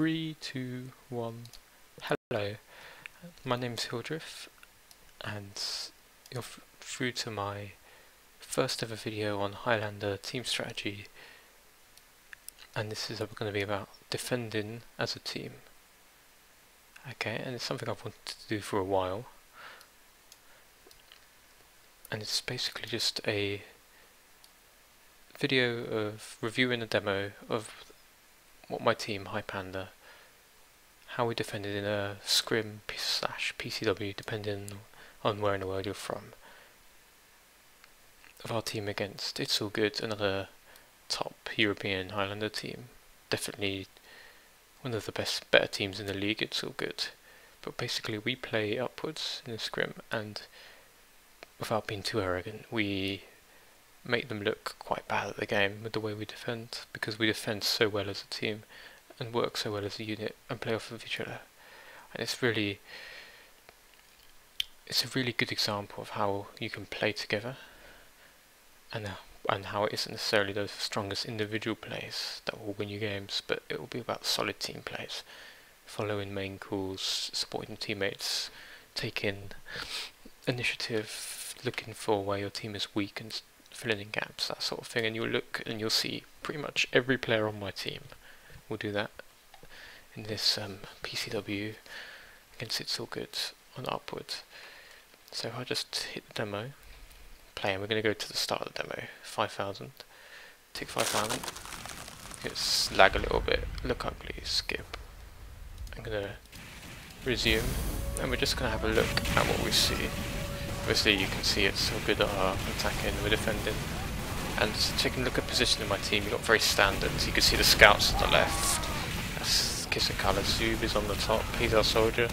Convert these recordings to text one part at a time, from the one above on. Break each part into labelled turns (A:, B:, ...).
A: 3, 2, 1. Hello, my name's Hildriff, and you're through to my first ever video on Highlander team strategy, and this is going to be about defending as a team. Okay, and it's something I've wanted to do for a while, and it's basically just a video of reviewing a demo of what my team, Highlander, how we defended in a scrim / PCW, depending on where in the world you're from, of our team against It's All Good, another top European Highlander team. Definitely one of the better teams in the league, It's All Good. But basically we play upwards in the scrim, and without being too arrogant, we make them look quite bad at the game with the way we defend, because we defend so well as a team and work so well as a unit and play off of each other. And it's a really good example of how you can play together, and how it isn't necessarily those strongest individual plays that will win you games, but it will be about solid team plays, following main calls, supporting teammates, taking initiative, looking for where your team is weak and filling in gaps, that sort of thing. And you'll look and you'll see pretty much every player on my team will do that in this PCW against It's All Good on upward. So if I just hit the demo, play, and we're going to go to the start of the demo, 5,000, tick 5,000, it's lag a little bit, look ugly, skip. I'm going to resume, and we're just going to have a look at what we see. Obviously you can see It's All Good are attacking, we're defending, and taking a look at position in my team, you've got very standard. You can see the scouts on the left, that's Kiss of Colour, Zub is on the top, he's our soldier,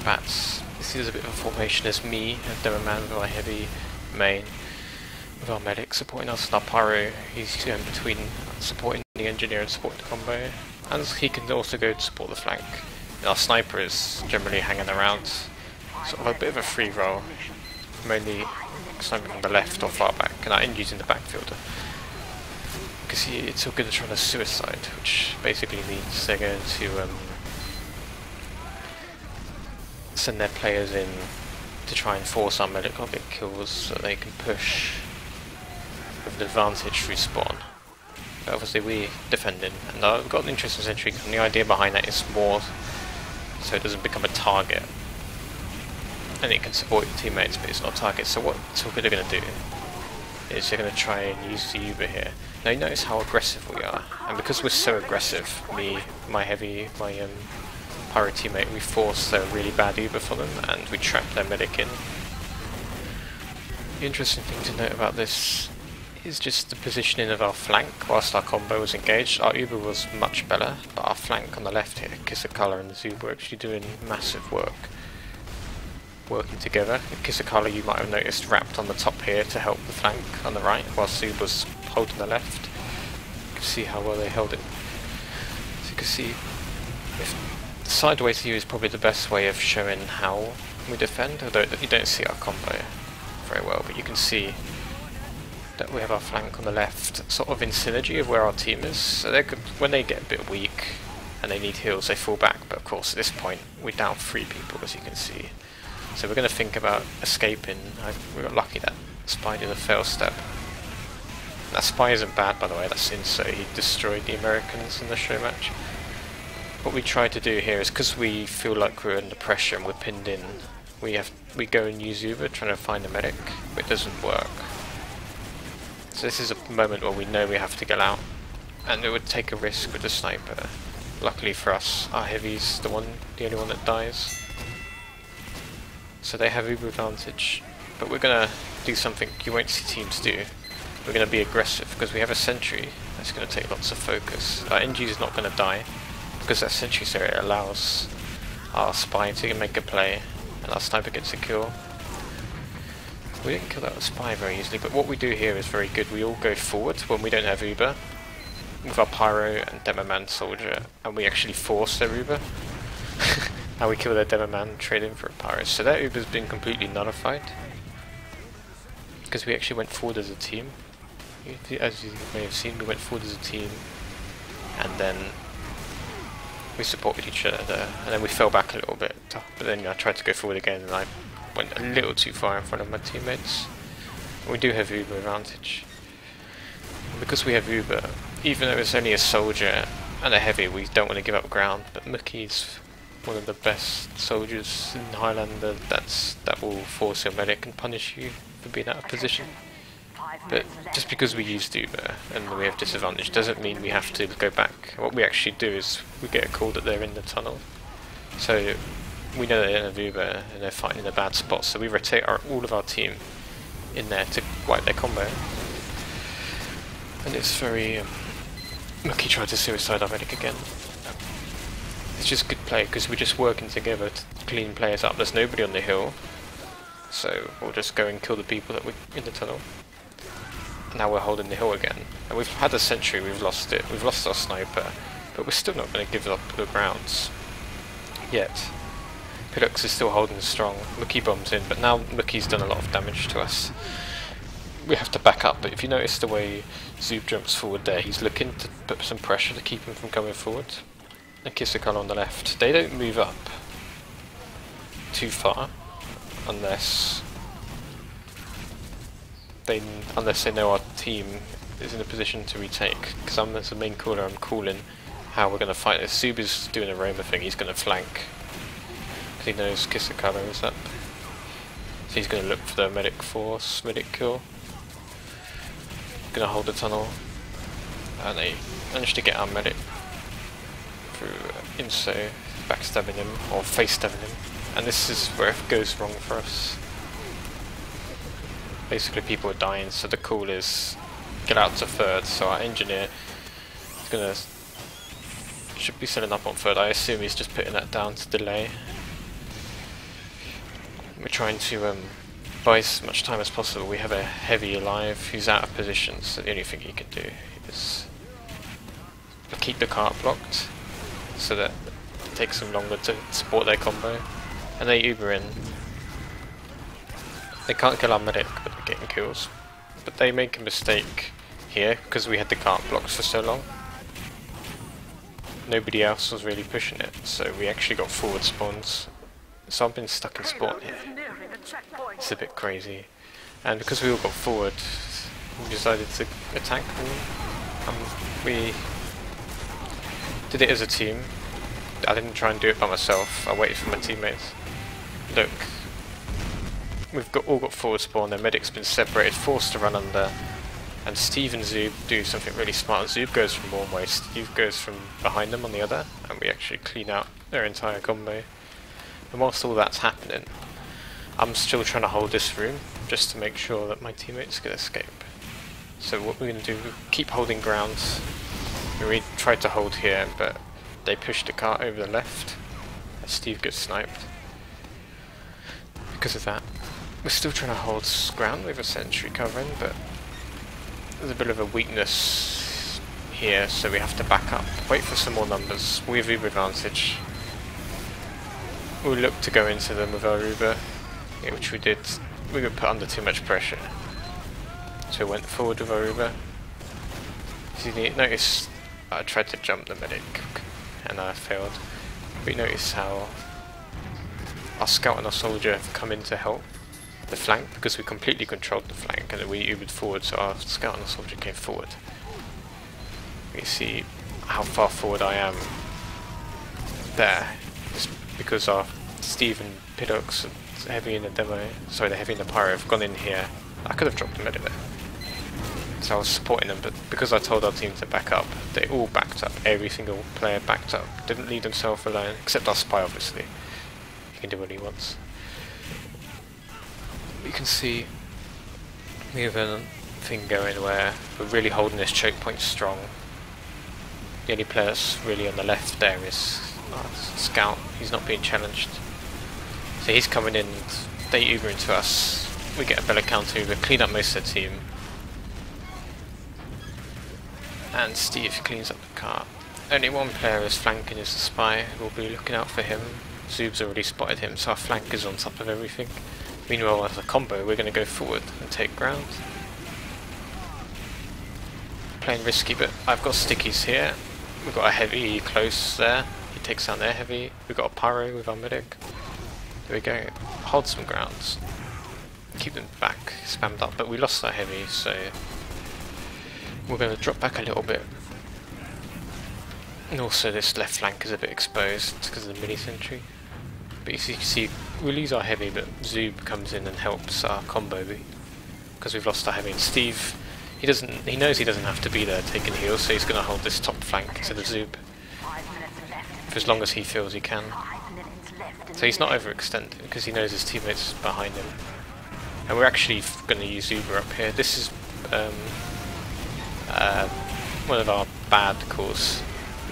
A: Bats, this is a bit of a formation as me, and Demoman with our heavy main, with our medic supporting us, and our pyro, he's going between supporting the engineer and supporting the combo, and he can also go to support the flank. And our sniper is generally hanging around, sort of a bit of a free roll, mainly sniping from the left or far back, and our Inju's in the backfielder. You can see It's All Good are trying to suicide, which basically means they're going to send their players in to try and force our medic or get kills so they can push with an advantage through spawn. But obviously we defending, and I've got an interesting sentry, and the idea behind that is more so it doesn't become a target, and it can support your teammates, but it's not a target. So what It's All Good are going to do is they're going to try and use the Uber here. Now you notice how aggressive we are, and because we're so aggressive, me, my heavy, my pyro teammate, we force a really bad Uber for them, and we trap their medic in. The interesting thing to note about this is just the positioning of our flank. Whilst our combo was engaged, our Uber was much better, but our flank on the left here, Kiss of Colour and Zub, were actually doing massive work, working together. Kiss of Colour, you might have noticed, wrapped on the top here to help the flank on the right, whilst Zub was holding the left. You can see how well they held it. So you can see, the sideways view is probably the best way of showing how we defend, although you don't see our combo very well, but you can see that we have our flank on the left sort of in synergy of where our team is. So they could, when they get a bit weak and they need heals, they fall back, but of course at this point we're down 3 people, as you can see. So we're going to think about escaping. We got lucky that Spy did a fail step. That Spy isn't bad, by the way, that's Inso, he destroyed the Americans in the show match. What we try to do here is, because we feel like we're under pressure and we're pinned in, we go and use Uber trying to find a medic, but it doesn't work. So this is a moment where we know we have to get out, and it would take a risk with the sniper. Luckily for us, our heavy's the only one that dies. So they have Uber advantage, but we're going to do something you won't see teams do. We're going to be aggressive, because we have a sentry that's going to take lots of focus. Our NG is not going to die, because that sentry's there, it allows our Spy to make a play, and our sniper gets a kill. We didn't kill that Spy very easily, but what we do here is very good. We all go forward when we don't have Uber, with our Pyro and Demoman soldier, and we actually force their Uber. And we kill their Demoman, trade in for a Pyro. So that Uber's been completely nullified, because we actually went forward as a team. As you may have seen, we went forward as a team, and then we supported each other there, and then we fell back a little bit, but then I tried to go forward again and I went a little too far in front of my teammates. We do have Uber advantage. Because we have Uber, even though it's only a soldier and a heavy, we don't want to give up ground, but Mookie's one of the best soldiers in Highlander that will force your medic and punish you for being out of position. But just because we used Uber and we have disadvantage doesn't mean we have to go back. What we actually do is we get a call that they're in the tunnel. So we know they're in a Uber and they're fighting in a bad spot, so we rotate all of our team in there to wipe their combo. And it's very... Mookie tried to suicide our medic again. It's just good play because we're just working together to clean players up. There's nobody on the hill, so we'll just go and kill the people that were in the tunnel. Now we're holding the hill again, and we've had a sentry, we've lost it, we've lost our sniper, but we're still not going to give up the grounds yet. Pilux is still holding strong, Mookie bombs in, but now Mookie's done a lot of damage to us. We have to back up, but if you notice the way Zoob jumps forward there, he's looking to put some pressure to keep him from coming forward. And Kisakala on the left, they don't move up too far unless they know our team is in a position to retake. Because I'm as the main caller, I'm calling how we're going to fight this. Zoob is doing a Roma thing, he's going to flank because he knows Kisakala is up. So he's going to look for the medic force, medic kill. Going to hold the tunnel, and they managed to get our medic through inso, backstabbing him or face stabbing him, and this is where it goes wrong for us. Basically people are dying, so the call is get out to third, so our engineer is should be setting up on third. I assume he's just putting that down to delay. We're trying to buy as much time as possible. We have a heavy alive who's out of position, so the only thing he can do is keep the cart blocked so that it takes them longer to support their combo, and they Uber in. They can't kill our medic, but they're getting kills. But they make a mistake here because we had the cart blocked for so long. Nobody else was really pushing it, so we actually got forward spawns. So I've been stuck in spawn here. It's a bit crazy. And because we all got forward, we decided to attack them. We did it as a team. I didn't try and do it by myself. I waited for my teammates. Look, we've all got forward spawn, their medic's been separated, forced to run under, and Steve and Zoob do something really smart. Zoob goes from one way, Steve goes from behind them on the other, and we actually clean out their entire combo. And whilst all that's happening, I'm still trying to hold this room just to make sure that my teammates can escape. So what we're going to do, we keep holding ground. We tried to hold here, but they pushed the cart over the left. Steve gets sniped. Because of that, we're still trying to hold ground with a sentry covering, but there's a bit of a weakness here, so we have to back up. Wait for some more numbers. We have Uber advantage. We'll look to go into them with our Uber, which we did. We got put under too much pressure, so we went forward with our Uber. So you notice I tried to jump the medic and I failed. But you notice how our scout and our soldier have come in to help the flank because we completely controlled the flank and we Ubered forward, so our scout and our soldier came forward. You see how far forward I am there. Because our Steve and Pidox, heavy in the demo, sorry, the heavy in the pyro have gone in here. I could have dropped the medic there. So I was supporting them, but because I told our team to back up, they all backed up. Every single player backed up. Didn't leave themselves alone, except our spy obviously. He can do what he wants. You can see we have a thing going where we're really holding this choke point strong. The only player that's really on the left there is Scout. He's not being challenged, so he's coming in and they Uber into us. We get a better counter Uber, clean up most of the team, and Steve cleans up the car. Only one player is flanking, is the spy. We'll be looking out for him. Zoob's already spotted him, so our flank is on top of everything. Meanwhile, as a combo, we're going to go forward and take ground. Playing risky, but I've got stickies here. We've got a heavy close there. He takes down their heavy. We've got a pyro with our medic. There we go. Hold some grounds. Keep them back, spammed up, but we lost our heavy, so we're going to drop back a little bit. And also this left flank is a bit exposed because of the mini sentry. But you can see we lose our heavy, but Zoob comes in and helps our combo because we've lost our heavy. And Steve, he knows he doesn't have to be there taking heals, so he's going to hold this top flank instead of Zoob for as long as he feels he can. So he's not overextended because he knows his teammates behind him. And we're actually going to use Uber up here. This is one of our bad calls.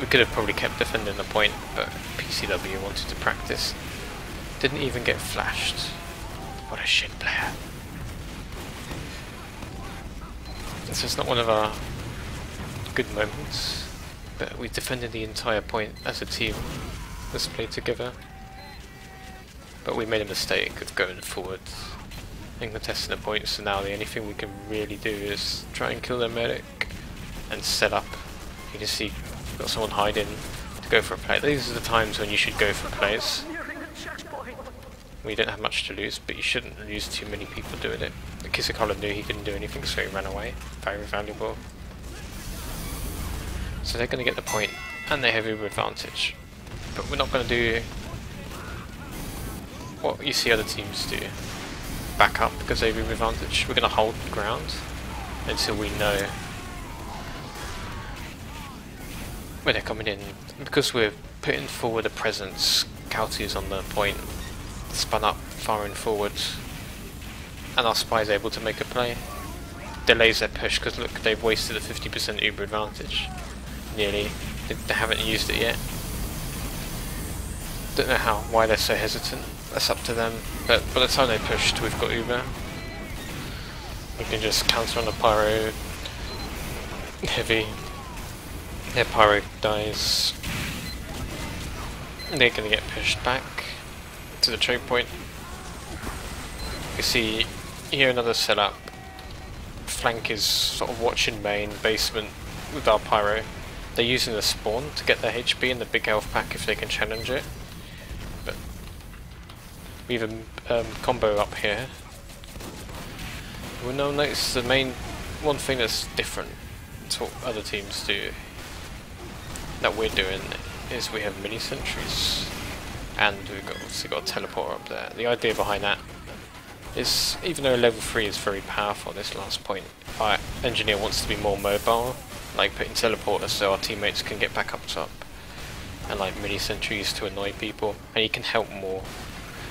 A: We could have probably kept defending the point, but PCW wanted to practice. Didn't even get flashed. What a shit player. This is not one of our good moments, but we defended the entire point as a team. Let's play together. But we made a mistake of going forward and contesting the point, so now the only thing we can really do is try and kill their medic and set up. You can see we've got someone hiding to go for a play. These are the times when you should go for plays. We don't have much to lose, but you shouldn't lose too many people doing it. Kisakala knew he couldn't do anything, so he ran away. Very valuable. So they're going to get the point, and they have Uber advantage. But we're not going to do what you see other teams do. Back up because they have Uber advantage. We're going to hold ground until we know when they're coming in. Because we're putting forward a presence, Kautu's on the point, spun up, firing forward, and our spy's able to make a play. Delays their push because look, they've wasted a 50% Uber advantage. Nearly. They haven't used it yet. Don't know why they're so hesitant. That's up to them. But by the time they pushed, we've got Uber. We can just counter on the pyro. Heavy. Their pyro dies. They're going to get pushed back to the choke point. You see here another setup. Flank is sort of watching main, basement with our pyro. They're using the spawn to get their HP and the big health pack if they can challenge it. But we have a combo up here. We'll now notice the main one thing that's different to what other teams do that we're doing is we have mini sentries and we've obviously got a teleporter up there. The idea behind that is, even though level 3 is very powerful at this last point, our engineer wants to be more mobile, like putting teleporters so our teammates can get back up top, and like mini sentries to annoy people, and he can help more,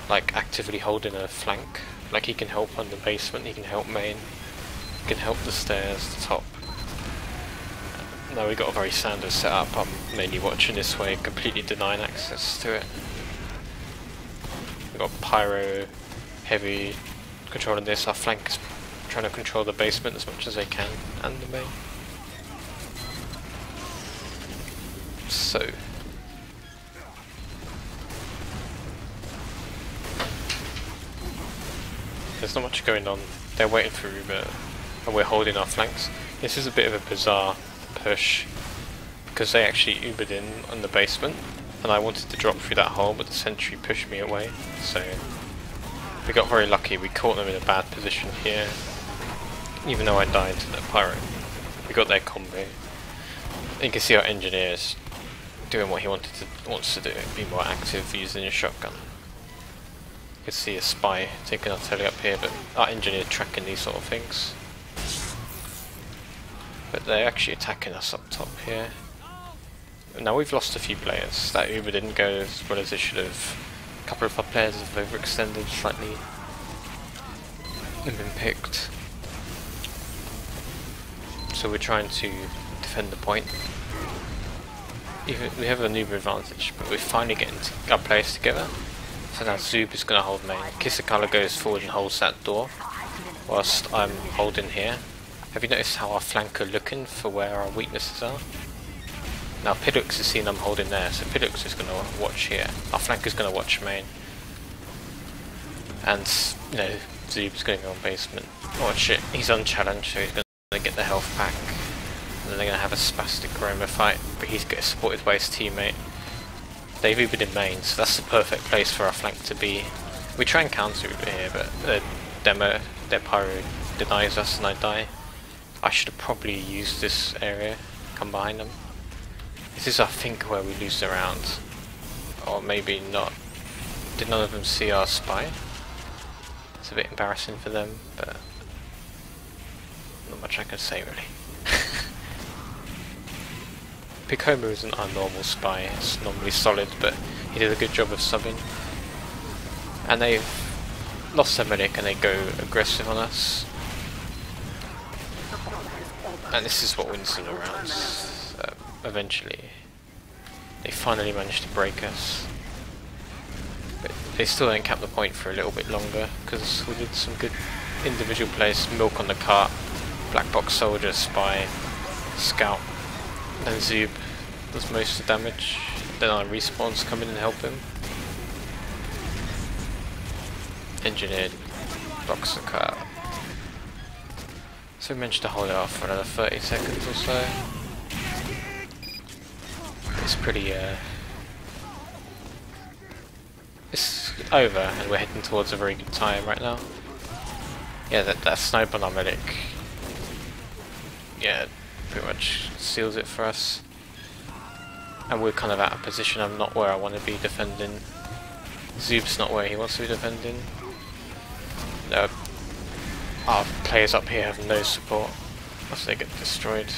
A: like actively holding a flank. Like he can help on the basement, he can help main, he can help the stairs, the top. Now we've got a very standard setup. I'm mainly watching this way, completely denying access to it. We've got pyro, heavy, controlling this. Our flank is trying to control the basement as much as they can, and the main. So there's not much going on. They're waiting for Uber, and we're holding our flanks. This is a bit of a bizarre push because they actually Ubered in on the basement, and I wanted to drop through that hole, but the sentry pushed me away. So we got very lucky. We caught them in a bad position here, even though I died to the pyro. We got their combo. You can see our engineers doing what he wants to do, be more active using a shotgun. You can see a spy taking our telly up here, but our engineer tracking these sort of things. But they're actually attacking us up top here. Now we've lost a few players. That Uber didn't go as well as it should have. A couple of our players have overextended slightly and been picked. So we're trying to defend the point. We have an Uber advantage, but we're finally getting our players together. So now Zoob is going to hold main. Kisakala goes forward and holds that door, whilst I'm holding here. Have you noticed how our flank are looking for where our weaknesses are? Now Pidux is seeing I'm holding there, so Pidux is going to watch here. Our flank is going to watch main. And, you know, Zoob's going to go on basement. Watch it, he's unchallenged, so he's going to get the health pack. And then they're going to have a spastic Roma fight, but he's getting supported by his teammate. They've Ubered in main, so that's the perfect place for our flank to be. We try and counter Uber here, but their pyro denies us and I die. I should have probably used this area, come behind them. This is, I think, where we lose the round. Or maybe not. Did none of them see our spy? It's a bit embarrassing for them, but not much I can say really. Picoma isn't our normal spy, it's normally solid, but he did a good job of subbing. And they've lost their medic and they go aggressive on us. And this is what wins them the rounds. Eventually. They finally managed to break us. But they still don't cap the point for a little bit longer, because we did some good individual plays. Milk on the cart, Black Box Soldier, Spy, Scout. Then Zoob does most of the damage, then our respawns come in and help him. Engineered blocks the cart. So we managed to hold it off for another 30 seconds or so. It's pretty it's over and we're heading towards a very good time right now. Yeah, that snipe on our medic, yeah, pretty much seals it for us. And we're kind of out of position. I'm not where I want to be defending. Zoob's not where he wants to be defending. No, our players up here have no support as they get destroyed.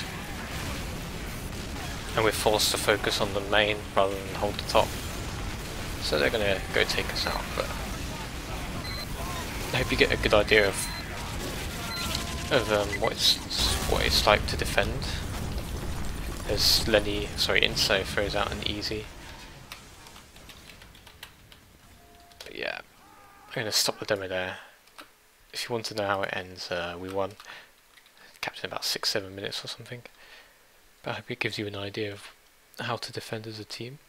A: And we're forced to focus on the main rather than hold the top. So they're gonna go take us out, but I hope you get a good idea of what it's like to defend. As Inso throws out an easy. But yeah, I'm gonna stop the demo there. If you want to know how it ends, we won. Captured about 6-7 minutes or something. But I hope it gives you an idea of how to defend as a team.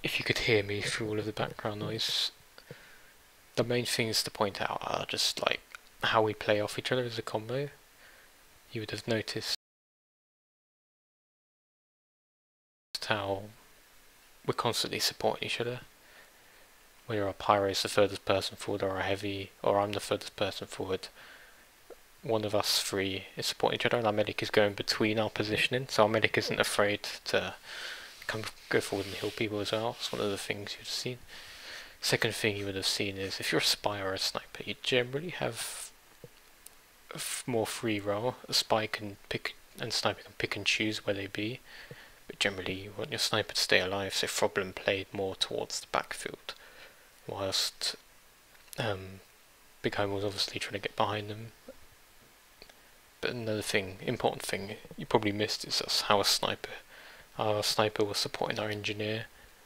A: If you could hear me through all of the background noise, the main things to point out are just like how we play off each other as a combo. You would have noticed how we're constantly supporting each other. Whether our pyro is the furthest person forward or our heavy, or I'm the furthest person forward, one of us three is supporting each other and our medic is going between our positioning, so our medic isn't afraid to go forward and heal people as well. It's one of the things you've seen. Second thing you would have seen is if you're a spy or a sniper, you generally have a more free role. A spy can pick and sniper can pick and choose where they be, but generally you want your sniper to stay alive, so Problem played more towards the backfield, whilst Big Home was obviously trying to get behind them. But another thing, important thing you probably missed is how our sniper was supporting our engineer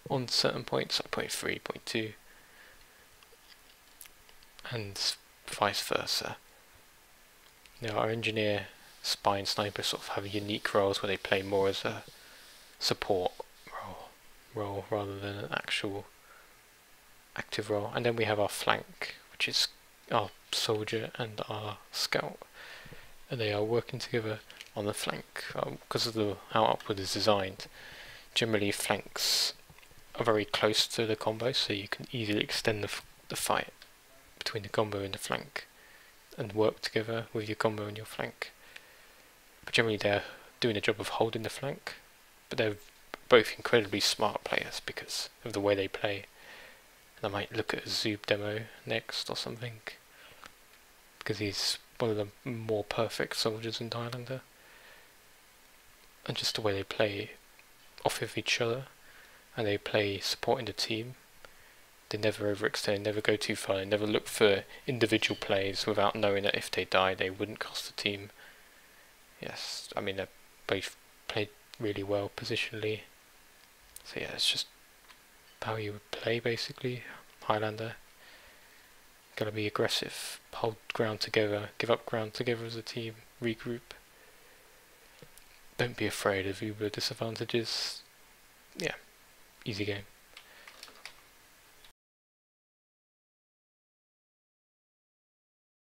A: on certain points, like point 3, point 2, and vice versa. Now our engineer, spy and sniper sort of have unique roles where they play more as a support role rather than an actual active role. And then we have our flank, which is our soldier and our scout, and they are working together on the flank because of how Upward is designed. Generally flanks are very close to the combo, so you can easily extend the fight between the combo and the flank and work together with your combo and your flank. But generally they're doing a job of holding the flank, but they're both incredibly smart players because of the way they play. And I might look at a Zoob demo next or something, because he's one of the more perfect soldiers in Highlander. And just the way they play off of each other, and they play supporting the team. They never overextend, never go too far, they never look for individual plays without knowing that if they die they wouldn't cost the team. Yes, I mean they both played really well positionally. So yeah, it's just how you would play basically. Highlander. Gotta be aggressive, hold ground together, give up ground together as a team, regroup. Don't be afraid of Uber disadvantages. Yeah, easy game.